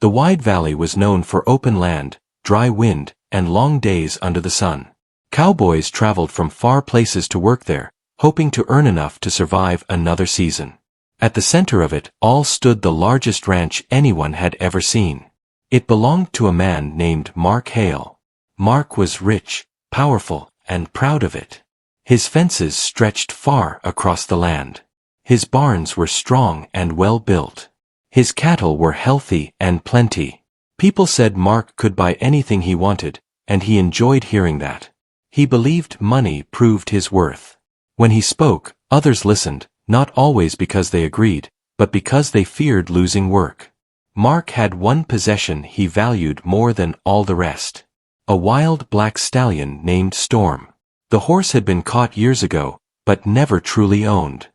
The wide valley was known for open land, dry wind, and long days under the sun. Cowboys traveled from far places to work there, hoping to earn enough to survive another season. At the center of it all stood the largest ranch anyone had ever seen. It belonged to a man named Mark Hale. Mark was rich, powerful, and proud of it. His fences stretched far across the land. His barns were strong and well built. His cattle were healthy and plenty. People said Mark could buy anything he wanted, and he enjoyed hearing that. He believed money proved his worth. When he spoke, others listened, not always because they agreed, but because they feared losing work. Mark had one possession he valued more than all the rest. A wild black stallion named Storm. The horse had been caught years ago, but never truly owned.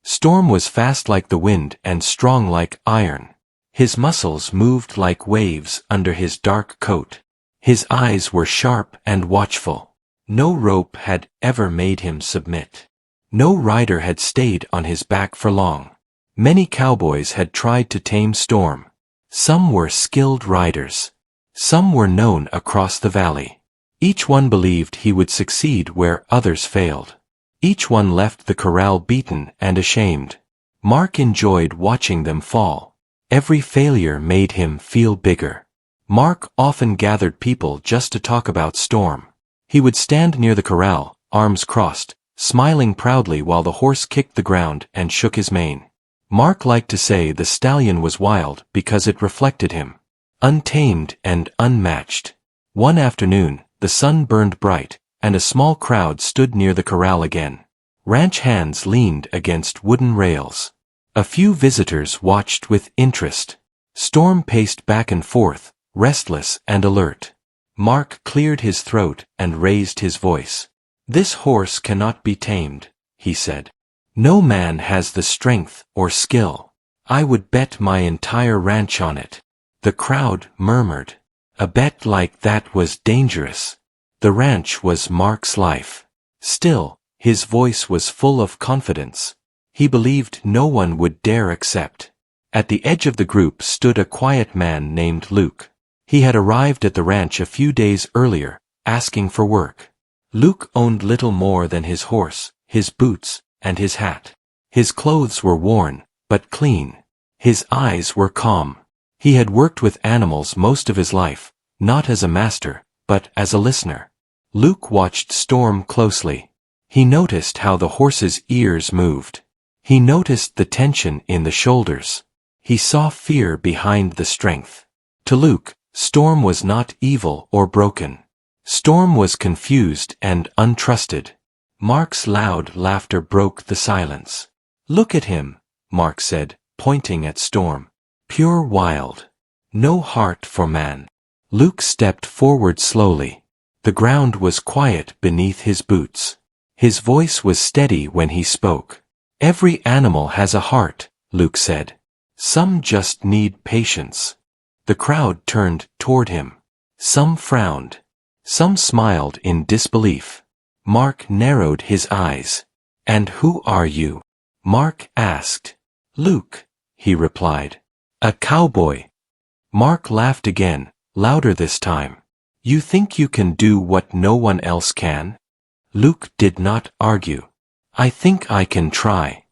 Storm was fast like the wind and strong like iron. His muscles moved like waves under his dark coat. His eyes were sharp and watchful. No rope had ever made him submit. No rider had stayed on his back for long. Many cowboys had tried to tame Storm. Some were skilled riders. Some were known across the valley. Each one believed he would succeed where others failed. Each one left the corral beaten and ashamed. Mark enjoyed watching them fall. Every failure made him feel bigger. Mark often gathered people just to talk about Storm. He would stand near the corral, arms crossed, smiling proudly while the horse kicked the ground and shook his mane. Mark liked to say the stallion was wild because it reflected him. Untamed and unmatched. One afternoon, the sun burned bright, and a small crowd stood near the corral again. Ranch hands leaned against wooden rails. A few visitors watched with interest. Storm paced back and forth, restless and alert. Mark cleared his throat and raised his voice. "This horse cannot be tamed," he said. "No man has the strength or skill. I would bet my entire ranch on it." The crowd murmured. A bet like that was dangerous. The ranch was Mark's life. Still, his voice was full of confidence. He believed no one would dare accept. At the edge of the group stood a quiet man named Luke. He had arrived at the ranch a few days earlier, asking for work. Luke owned little more than his horse, his boots, and his hat. His clothes were worn, but clean. His eyes were calm. He had worked with animals most of his life, not as a master, but as a listener. Luke watched Storm closely. He noticed how the horse's ears moved. He noticed the tension in the shoulders. He saw fear behind the strength. To Luke, Storm was not evil or broken. Storm was confused and untrusted. Mark's loud laughter broke the silence. "Look at him," Mark said, pointing at Storm. "Pure wild. No heart for man." Luke stepped forward slowly. The ground was quiet beneath his boots. His voice was steady when he spoke. "Every animal has a heart," Luke said. "Some just need patience." The crowd turned toward him. Some frowned. Some smiled in disbelief. Mark narrowed his eyes. "And who are you?" Mark asked. "Luke," he replied. "A cowboy." Mark laughed again, louder this time. "You think you can do what no one else can?" Luke did not argue. "I think I can try."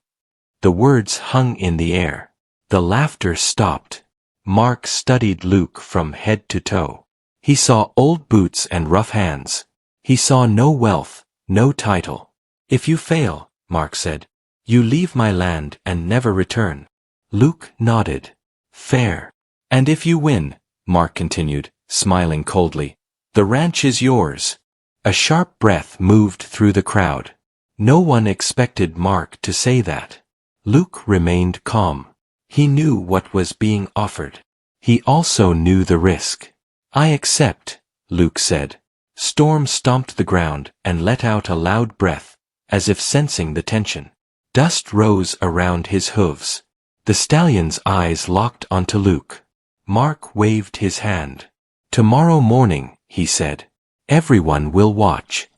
The words hung in the air. The laughter stopped. Mark studied Luke from head to toe. He saw old boots and rough hands. He saw no wealth, no title. "If you fail," Mark said, "you leave my land and never return." Luke nodded. "Fair." "And if you win," Mark continued, smiling coldly, "the ranch is yours." A sharp breath moved through the crowd. No one expected Mark to say that. Luke remained calm. He knew what was being offered. He also knew the risk. "I accept," Luke said. Storm stomped the ground and let out a loud breath, as if sensing the tension. Dust rose around his hooves. The stallion's eyes locked onto Luke. Mark waved his hand. "Tomorrow morning," he said, "everyone will watch."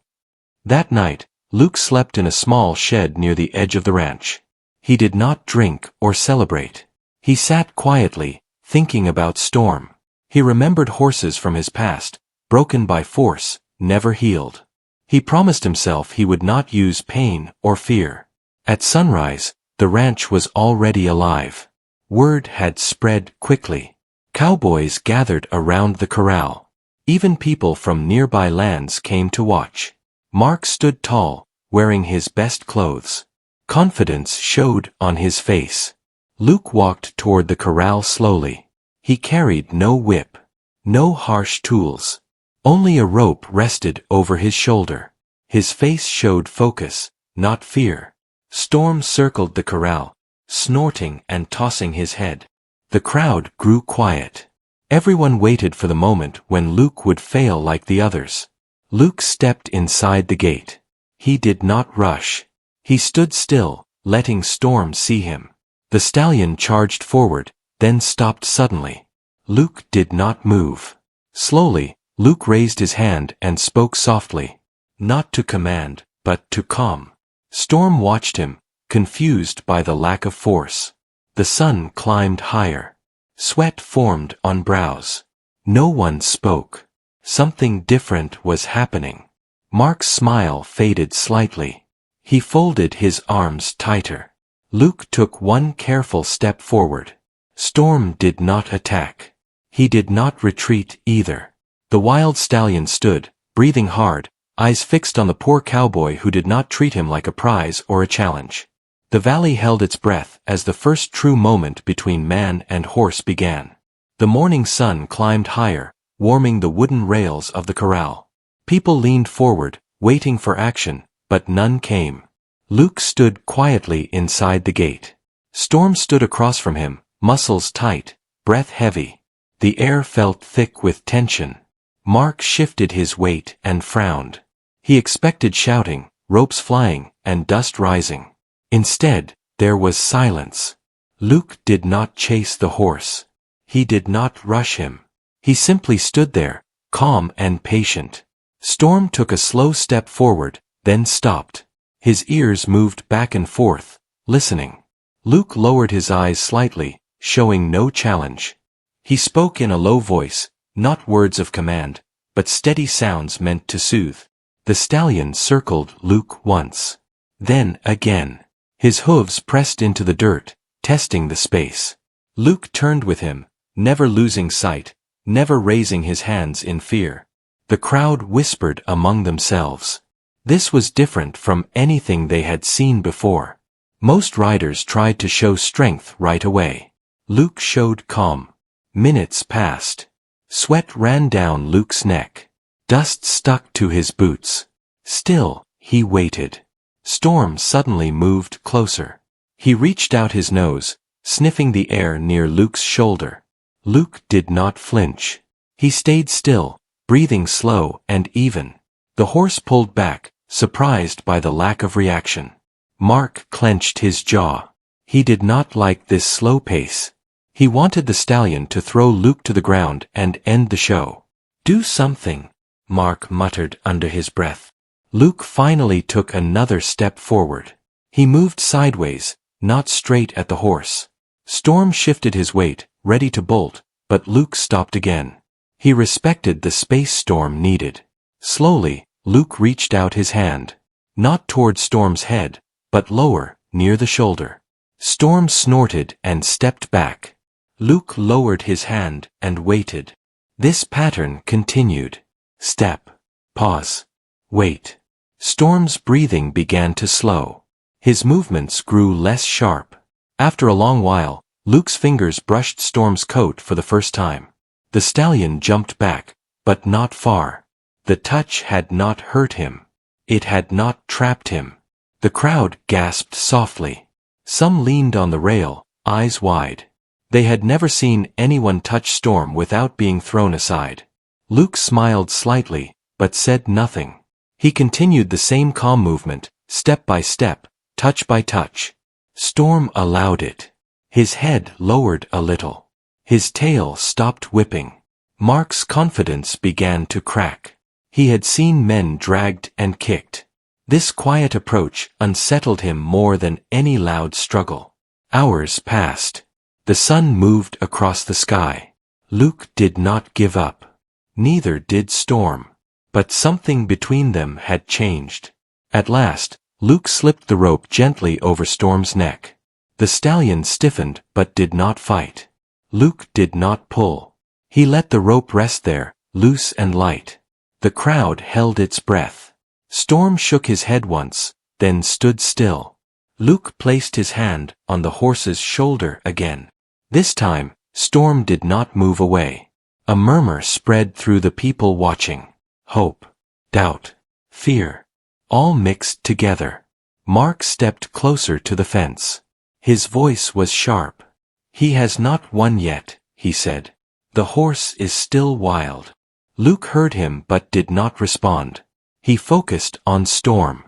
That night, Luke slept in a small shed near the edge of the ranch. He did not drink or celebrate. He sat quietly, thinking about Storm. He remembered horses from his past, broken by force, never healed. He promised himself he would not use pain or fear. At sunrise, the ranch was already alive. Word had spread quickly. Cowboys gathered around the corral. Even people from nearby lands came to watch. Mark stood tall, wearing his best clothes. Confidence showed on his face. Luke walked toward the corral slowly. He carried no whip, no harsh tools. Only a rope rested over his shoulder. His face showed focus, not fear. Storm circled the corral, snorting and tossing his head. The crowd grew quiet. Everyone waited for the moment when Luke would fail like the others. Luke stepped inside the gate. He did not rush. He stood still, letting Storm see him. The stallion charged forward, then stopped suddenly. Luke did not move. Slowly, Luke raised his hand and spoke softly. Not to command, but to calm. Storm watched him, confused by the lack of force. The sun climbed higher. Sweat formed on brows. No one spoke. Something different was happening. Mark's smile faded slightly. He folded his arms tighter. Luke took one careful step forward. Storm did not attack. He did not retreat either. The wild stallion stood, breathing hard, eyes fixed on the poor cowboy who did not treat him like a prize or a challenge. The valley held its breath as the first true moment between man and horse began. The morning sun climbed higher, warming the wooden rails of the corral. People leaned forward, waiting for action, but none came. Luke stood quietly inside the gate. Storm stood across from him, muscles tight, breath heavy. The air felt thick with tension. Mark shifted his weight and frowned. He expected shouting, ropes flying, and dust rising. Instead, there was silence. Luke did not chase the horse. He did not rush him. He simply stood there, calm and patient. Storm took a slow step forward, then stopped. His ears moved back and forth, listening. Luke lowered his eyes slightly, showing no challenge. He spoke in a low voice, not words of command, but steady sounds meant to soothe. The stallion circled Luke once. Then again. His hooves pressed into the dirt, testing the space. Luke turned with him, never losing sight, never raising his hands in fear. The crowd whispered among themselves. This was different from anything they had seen before. Most riders tried to show strength right away. Luke showed calm. Minutes passed. Sweat ran down Luke's neck. Dust stuck to his boots. Still, he waited. Storm suddenly moved closer. He reached out his nose, sniffing the air near Luke's shoulder. Luke did not flinch. He stayed still, breathing slow and even. The horse pulled back, surprised by the lack of reaction. Mark clenched his jaw. He did not like this slow pace. He wanted the stallion to throw Luke to the ground and end the show. Do something, Mark muttered under his breath. Luke finally took another step forward. He moved sideways, not straight at the horse. Storm shifted his weight, ready to bolt, but Luke stopped again. He respected the space Storm needed. Slowly, Luke reached out his hand. Not toward Storm's head, but lower, near the shoulder. Storm snorted and stepped back. Luke lowered his hand and waited. This pattern continued. Step. Pause. Wait. Storm's breathing began to slow. His movements grew less sharp. After a long while, Luke's fingers brushed Storm's coat for the first time. The stallion jumped back, but not far. The touch had not hurt him. It had not trapped him. The crowd gasped softly. Some leaned on the rail, eyes wide. They had never seen anyone touch Storm without being thrown aside. Luke smiled slightly, but said nothing. He continued the same calm movement, step by step, touch by touch. Storm allowed it. His head lowered a little. His tail stopped whipping. Mark's confidence began to crack. He had seen men dragged and kicked. This quiet approach unsettled him more than any loud struggle. Hours passed. The sun moved across the sky. Luke did not give up. Neither did Storm. But something between them had changed. At last, Luke slipped the rope gently over Storm's neck. The stallion stiffened but did not fight. Luke did not pull. He let the rope rest there, loose and light. The crowd held its breath. Storm shook his head once, then stood still. Luke placed his hand on the horse's shoulder again. This time, Storm did not move away. A murmur spread through the people watching. Hope, doubt, fear, all mixed together. Mark stepped closer to the fence. His voice was sharp. "He has not won yet," he said. "The horse is still wild." Luke heard him but did not respond. He focused on Storm.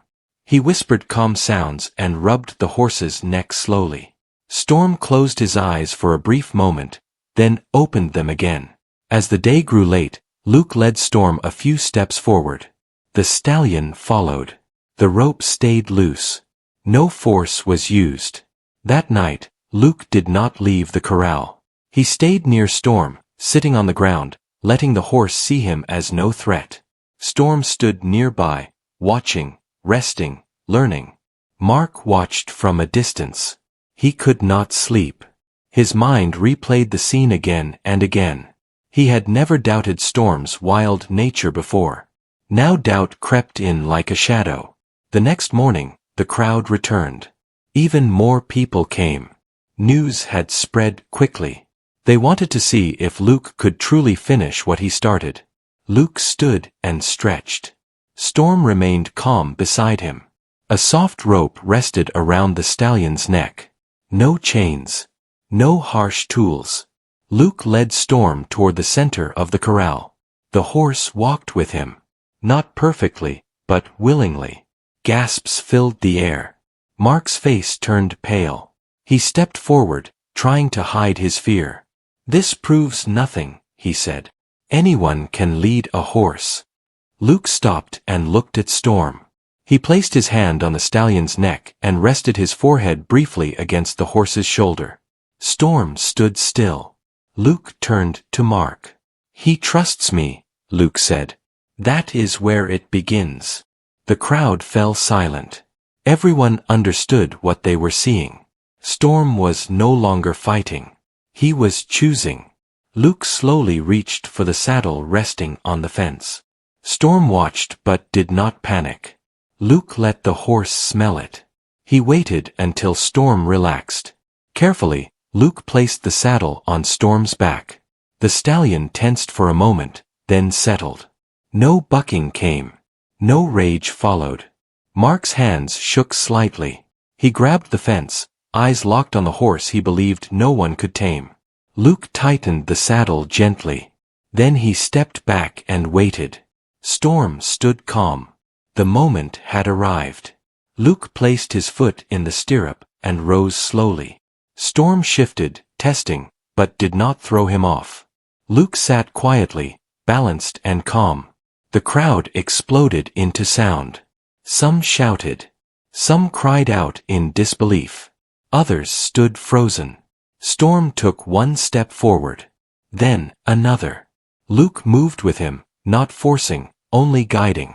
He whispered calm sounds and rubbed the horse's neck slowly. Storm closed his eyes for a brief moment, then opened them again. As the day grew late, Luke led Storm a few steps forward. The stallion followed. The rope stayed loose. No force was used. That night, Luke did not leave the corral. He stayed near Storm, sitting on the ground, letting the horse see him as no threat. Storm stood nearby, watching, resting, learning. Mark watched from a distance. He could not sleep. His mind replayed the scene again and again. He had never doubted Storm's wild nature before. Now doubt crept in like a shadow. The next morning, the crowd returned. Even more people came. News had spread quickly. They wanted to see if Luke could truly finish what he started. Luke stood and stretched. Storm remained calm beside him. A soft rope rested around the stallion's neck. No chains. No harsh tools. Luke led Storm toward the center of the corral. The horse walked with him. Not perfectly, but willingly. Gasps filled the air. Mark's face turned pale. He stepped forward, trying to hide his fear. "This proves nothing," he said. "Anyone can lead a horse." Luke stopped and looked at Storm. He placed his hand on the stallion's neck and rested his forehead briefly against the horse's shoulder. Storm stood still. Luke turned to Mark. "He trusts me," Luke said. "That is where it begins." The crowd fell silent. Everyone understood what they were seeing. Storm was no longer fighting. He was choosing. Luke slowly reached for the saddle resting on the fence. Storm watched but did not panic. Luke let the horse smell it. He waited until Storm relaxed. Carefully, Luke placed the saddle on Storm's back. The stallion tensed for a moment, then settled. No bucking came. No rage followed. Mark's hands shook slightly. He grabbed the fence, eyes locked on the horse he believed no one could tame. Luke tightened the saddle gently. Then he stepped back and waited. Storm stood calm. The moment had arrived. Luke placed his foot in the stirrup and rose slowly. Storm shifted, testing, but did not throw him off. Luke sat quietly, balanced and calm. The crowd exploded into sound. Some shouted. Some cried out in disbelief. Others stood frozen. Storm took one step forward. Then another. Luke moved with him, not forcing, only guiding.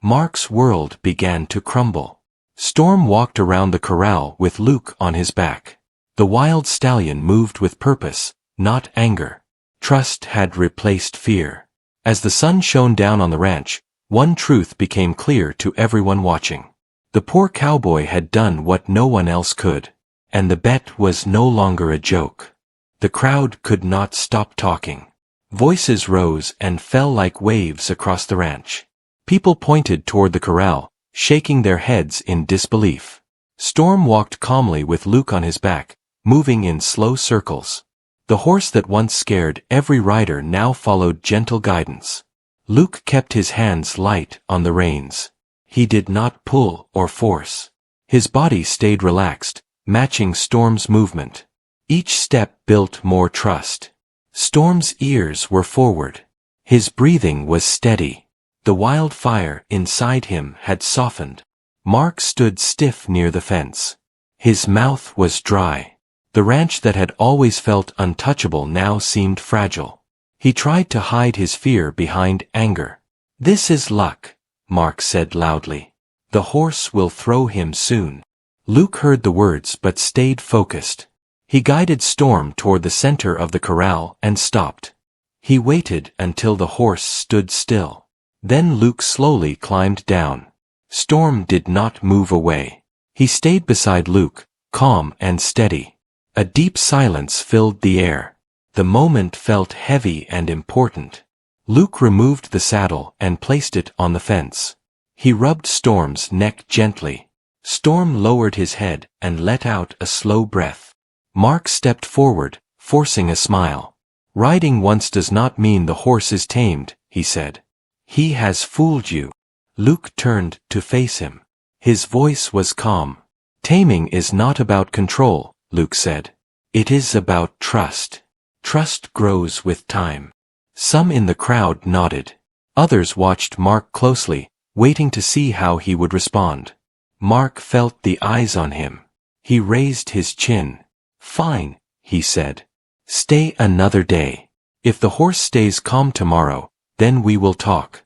Mark's world began to crumble. Storm walked around the corral with Luke on his back. The wild stallion moved with purpose, not anger. Trust had replaced fear. As the sun shone down on the ranch, one truth became clear to everyone watching. The poor cowboy had done what no one else could. And the bet was no longer a joke. The crowd could not stop talking. Voices rose and fell like waves across the ranch. People pointed toward the corral, shaking their heads in disbelief. Storm walked calmly with Luke on his back, moving in slow circles. The horse that once scared every rider now followed gentle guidance. Luke kept his hands light on the reins. He did not pull or force. His body stayed relaxed, matching Storm's movement. Each step built more trust. Storm's ears were forward. His breathing was steady. The wild fire inside him had softened. Mark stood stiff near the fence. His mouth was dry. The ranch that had always felt untouchable now seemed fragile. He tried to hide his fear behind anger. "This is luck," Mark said loudly. "The horse will throw him soon." Luke heard the words but stayed focused. He guided Storm toward the center of the corral and stopped. He waited until the horse stood still. Then Luke slowly climbed down. Storm did not move away. He stayed beside Luke, calm and steady. A deep silence filled the air. The moment felt heavy and important. Luke removed the saddle and placed it on the fence. He rubbed Storm's neck gently. Storm lowered his head and let out a slow breath. Mark stepped forward, forcing a smile. "Riding once does not mean the horse is tamed," he said. "He has fooled you." Luke turned to face him. His voice was calm. "Taming is not about control," Luke said. "It is about trust. Trust grows with time." Some in the crowd nodded. Others watched Mark closely, waiting to see how he would respond. Mark felt the eyes on him. He raised his chin. "Fine," he said. "Stay another day. If the horse stays calm tomorrow, then we will talk."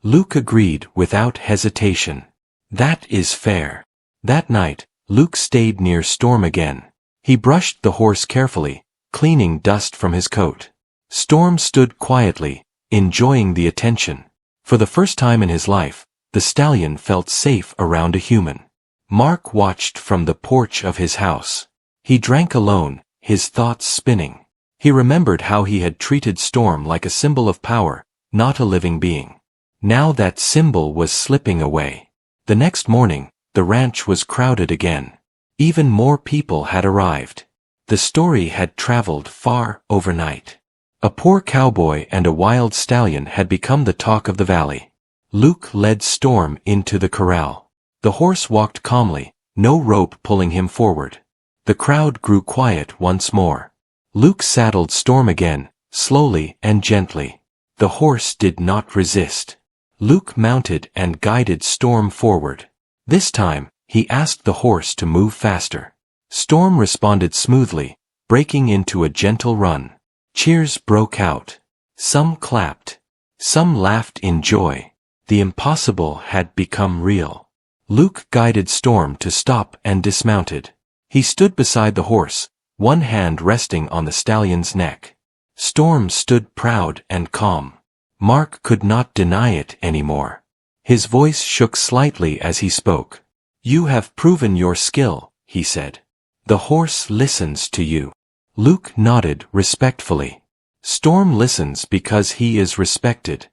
Luke agreed without hesitation. "That is fair." That night, Luke stayed near Storm again. He brushed the horse carefully, cleaning dust from his coat. Storm stood quietly, enjoying the attention. For the first time in his life, the stallion felt safe around a human. Mark watched from the porch of his house. He drank alone, his thoughts spinning. He remembered how he had treated Storm like a symbol of power, not a living being. Now that symbol was slipping away. The next morning, the ranch was crowded again. Even more people had arrived. The story had traveled far overnight. A poor cowboy and a wild stallion had become the talk of the valley. Luke led Storm into the corral. The horse walked calmly, no rope pulling him forward. The crowd grew quiet once more. Luke saddled Storm again, slowly and gently. The horse did not resist. Luke mounted and guided Storm forward. This time, he asked the horse to move faster. Storm responded smoothly, breaking into a gentle run. Cheers broke out. Some clapped. Some laughed in joy. The impossible had become real. Luke guided Storm to stop and dismounted. He stood beside the horse, one hand resting on the stallion's neck. Storm stood proud and calm. Mark could not deny it anymore. His voice shook slightly as he spoke. "You have proven your skill," he said. "The horse listens to you." Luke nodded respectfully. "Storm listens because he is respected."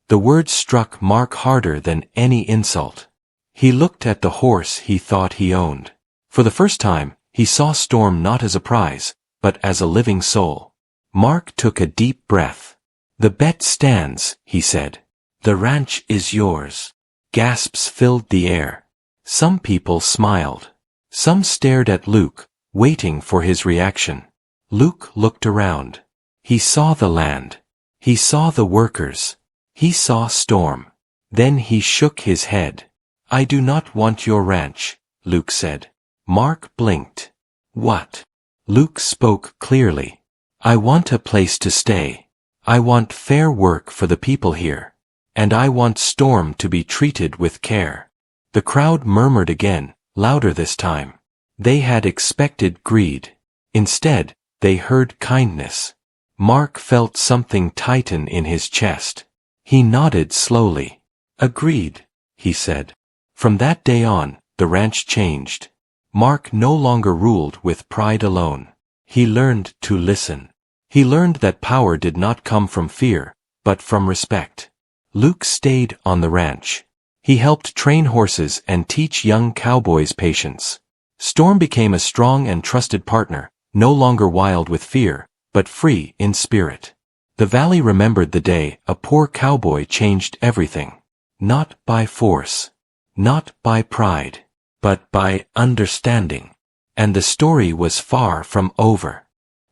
The words struck Mark harder than any insult. He looked at the horse he thought he owned. For the first time, he saw Storm not as a prize, but as a living soul. Mark took a deep breath. "The bet stands," he said. "The ranch is yours." Gasps filled the air. Some people smiled. Some stared at Luke, waiting for his reaction. Luke looked around. He saw the land. He saw the workers. He saw Storm. Then he shook his head. "I do not want your ranch," Luke said. Mark blinked. "What?" Luke spoke clearly. "I want a place to stay. I want fair work for the people here. And I want Storm to be treated with care." The crowd murmured again, louder this time. They had expected greed. Instead, they heard kindness. Mark felt something tighten in his chest. He nodded slowly. "Agreed," he said. From that day on, the ranch changed. Mark no longer ruled with pride alone. He learned to listen. He learned that power did not come from fear, but from respect. Luke stayed on the ranch. He helped train horses and teach young cowboys patience. Storm became a strong and trusted partner, no longer wild with fear, but free in spirit. The valley remembered the day a poor cowboy changed everything. Not by force. Not by pride. But by understanding. And the story was far from over.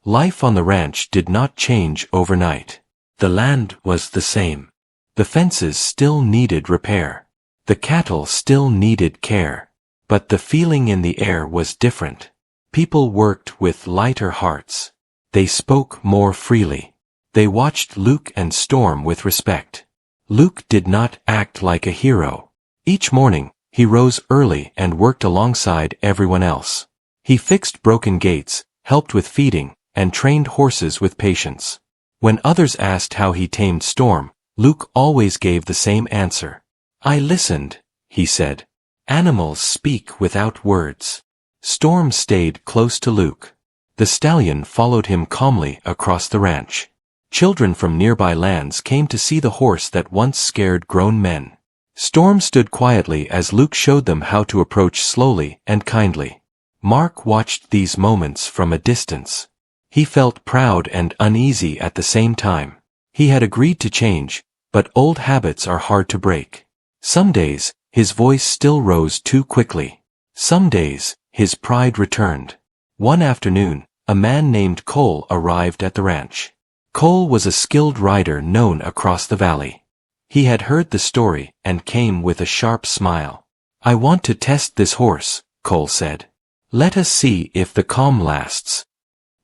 Life on the ranch did not change overnight. The land was the same. The fences still needed repair. The cattle still needed care. But the feeling in the air was different. People worked with lighter hearts. They spoke more freely. They watched Luke and Storm with respect. Luke did not act like a hero. Each morning, he rose early and worked alongside everyone else. He fixed broken gates, helped with feeding, and trained horses with patience. When others asked how he tamed Storm, Luke always gave the same answer. "I listened," he said. "Animals speak without words." Storm stayed close to Luke. The stallion followed him calmly across the ranch. Children from nearby lands came to see the horse that once scared grown men. Storm stood quietly as Luke showed them how to approach slowly and kindly. Mark watched these moments from a distance. He felt proud and uneasy at the same time. He had agreed to change, but old habits are hard to break. Some days, his voice still rose too quickly. Some days, his pride returned. One afternoon, a man named Cole arrived at the ranch. Cole was a skilled rider known across the valley. He had heard the story and came with a sharp smile. "I want to test this horse," Cole said. "Let us see if the calm lasts."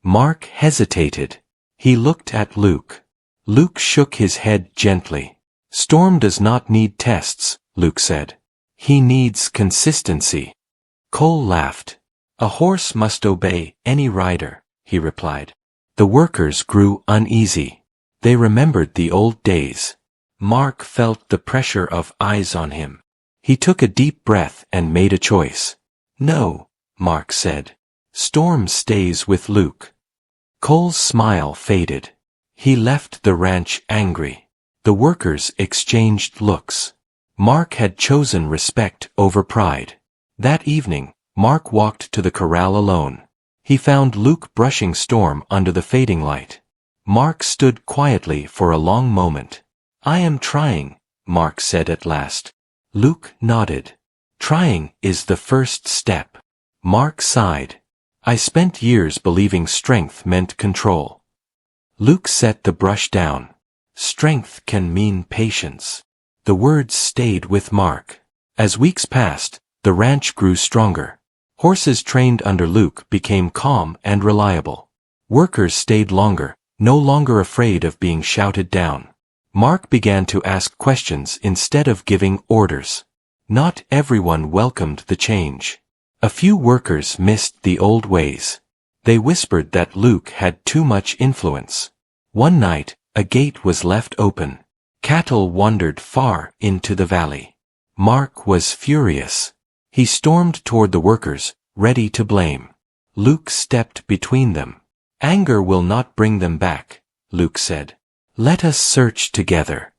Mark hesitated. He looked at Luke. Luke shook his head gently. "Storm does not need tests," Luke said. "He needs consistency." Cole laughed. "A horse must obey any rider," he replied. The workers grew uneasy. They remembered the old days. Mark felt the pressure of eyes on him. He took a deep breath and made a choice. "No," Mark said. "Storm stays with Luke." Cole's smile faded. He left the ranch angry. The workers exchanged looks. Mark had chosen respect over pride. That evening, Mark walked to the corral alone. He found Luke brushing Storm under the fading light. Mark stood quietly for a long moment. "I am trying," Mark said at last. Luke nodded. "Trying is the first step." Mark sighed. "I spent years believing strength meant control." Luke set the brush down. "Strength can mean patience." The words stayed with Mark. As weeks passed, the ranch grew stronger. Horses trained under Luke became calm and reliable. Workers stayed longer, no longer afraid of being shouted down. Mark began to ask questions instead of giving orders. Not everyone welcomed the change. A few workers missed the old ways. They whispered that Luke had too much influence. One night, a gate was left open. Cattle wandered far into the valley. Mark was furious. He stormed toward the workers, ready to blame. Luke stepped between them. "Anger will not bring them back," Luke said. "Let us search together."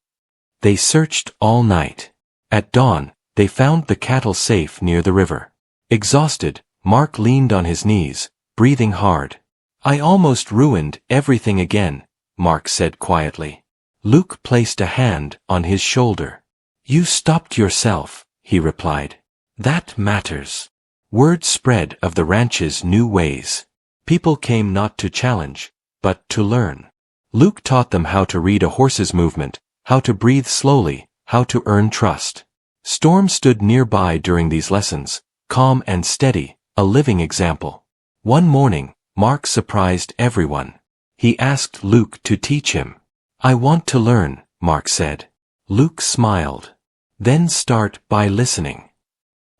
They searched all night. At dawn, they found the cattle safe near the river. Exhausted, Mark leaned on his knees, breathing hard. "I almost ruined everything again," Mark said quietly. Luke placed a hand on his shoulder. "You stopped yourself," he replied. "That matters." Word spread of the ranch's new ways. People came not to challenge, but to learn. Luke taught them how to read a horse's movement, how to breathe slowly, how to earn trust. Storm stood nearby during these lessons, calm and steady, a living example. One morning, Mark surprised everyone. He asked Luke to teach him. "I want to learn," Mark said. Luke smiled. "Then start by listening."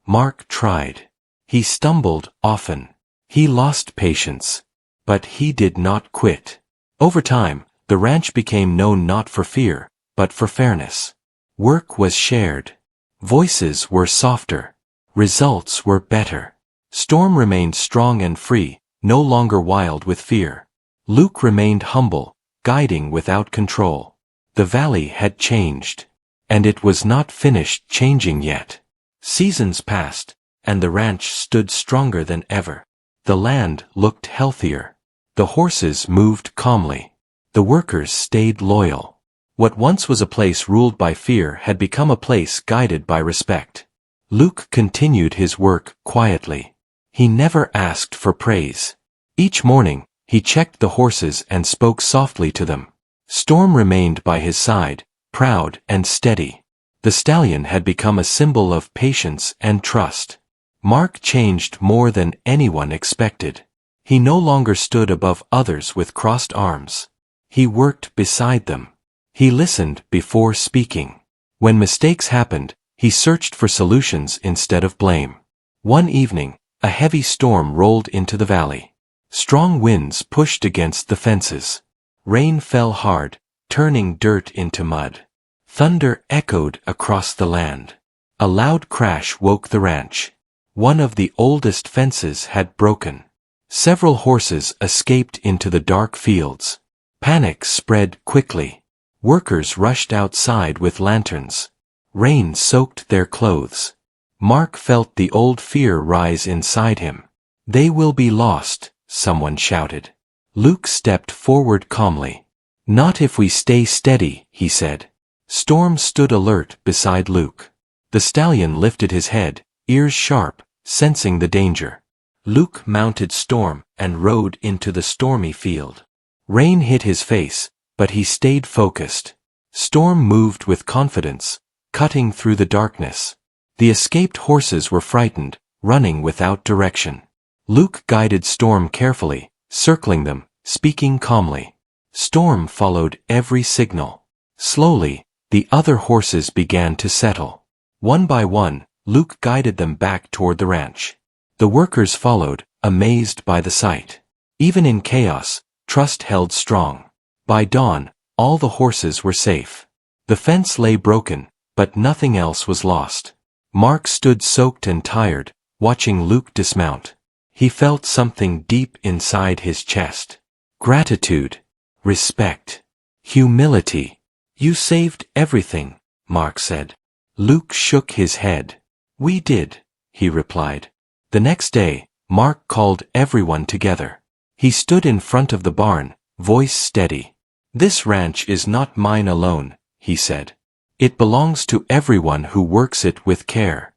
Mark tried. He stumbled often. He lost patience. But he did not quit. Over time, the ranch became known not for fear, but for fairness. Work was shared. Voices were softer. Results were better. Storm remained strong and free, no longer wild with fear. Luke remained humble, guiding without control. The valley had changed. And it was not finished changing yet. Seasons passed, and the ranch stood stronger than ever. The land looked healthier. The horses moved calmly. The workers stayed loyal. What once was a place ruled by fear had become a place guided by respect. Luke continued his work quietly. He never asked for praise. Each morning, he checked the horses and spoke softly to them. Storm remained by his side, proud and steady. The stallion had become a symbol of patience and trust. Mark changed more than anyone expected. He no longer stood above others with crossed arms. He worked beside them. He listened before speaking. When mistakes happened, he searched for solutions instead of blame. One evening, a heavy storm rolled into the valley. Strong winds pushed against the fences. Rain fell hard, turning dirt into mud. Thunder echoed across the land. A loud crash woke the ranch. One of the oldest fences had broken. Several horses escaped into the dark fields. Panic spread quickly. Workers rushed outside with lanterns. Rain soaked their clothes. Mark felt the old fear rise inside him. "They will be lost," someone shouted. Luke stepped forward calmly. "Not if we stay steady," he said. Storm stood alert beside Luke. The stallion lifted his head, ears sharp, sensing the danger. Luke mounted Storm and rode into the stormy field. Rain hit his face, but he stayed focused. Storm moved with confidence, cutting through the darkness. The escaped horses were frightened, running without direction. Luke guided Storm carefully, circling them, speaking calmly. Storm followed every signal. Slowly, the other horses began to settle. One by one, Luke guided them back toward the ranch. The workers followed, amazed by the sight. Even in chaos, trust held strong. By dawn, all the horses were safe. The fence lay broken, but nothing else was lost. Mark stood soaked and tired, watching Luke dismount. He felt something deep inside his chest. Gratitude. Respect. Humility. "You saved everything," Mark said. Luke shook his head. "We did," he replied. The next day, Mark called everyone together. He stood in front of the barn, voice steady. "This ranch is not mine alone," he said. "It belongs to everyone who works it with care."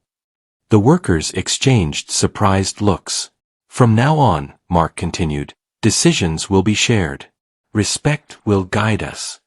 The workers exchanged surprised looks. "From now on," Mark continued, "decisions will be shared. Respect will guide us."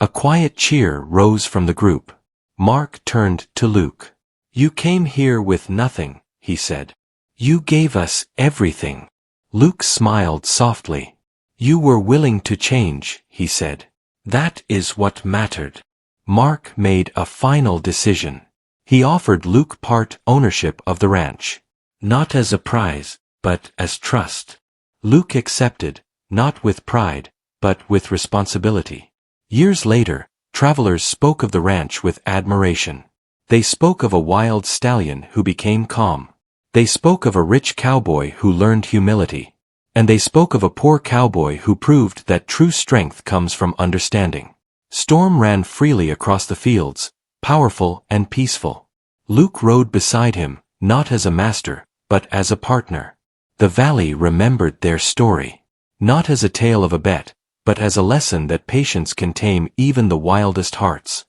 A quiet cheer rose from the group. Mark turned to Luke. "You came here with nothing," he said. "You gave us everything." Luke smiled softly. "You were willing to change," he said. "That is what mattered." Mark made a final decision. He offered Luke part ownership of the ranch. Not as a prize, but as trust. Luke accepted, not with pride, but with responsibility. Years later, travelers spoke of the ranch with admiration. They spoke of a wild stallion who became calm. They spoke of a rich cowboy who learned humility. And they spoke of a poor cowboy who proved that true strength comes from understanding. Storm ran freely across the fields, powerful and peaceful. Luke rode beside him, not as a master, but as a partner. The valley remembered their story. Not as a tale of a bet, but as a lesson that patience can tame even the wildest hearts.